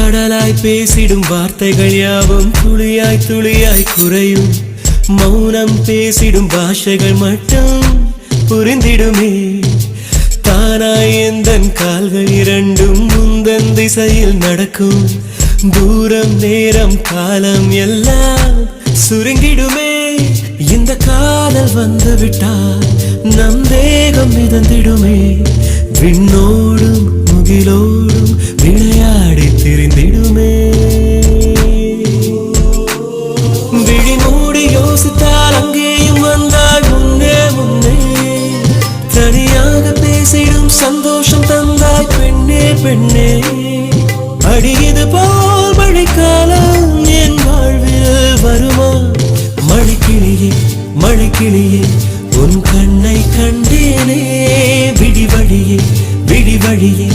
கடலாய் பேசிடும் வார்த்தைகள் யாவும் துளியாய் துளியாய் குறையும். மௌனம் பேசிடும் பாஷைகள் மட்டும் புரிந்திடுமே. தானாய் எந்தன் கால்கள் இரண்டும் முந்தன் திசையில் நடக்கும். தூரம் நேரம் காலம் எல்லாம் சுருங்கிடுமே. இந்த காதல் வந்து விட்டால் நம் தேகம் மிதந்திடுமே. விண்ணோடும் முகிலோடும் விளையாடி திரிந்திடுமே. விழி மூடி யோசித்தால் அங்கேயும் வந்தால் முன்னே முன்னே. தனியாக பேசிடும் சந்தோஷம் தந்தாய் பெண்ணே பெண்ணே. அடியது போல் மழைக்காலம் என் வாழ்வில் வருமா? மழைக்கிளியே மழைக்கிளியே உன் கண்ணை கண்டேனே. விடி வழியே விடி வழியே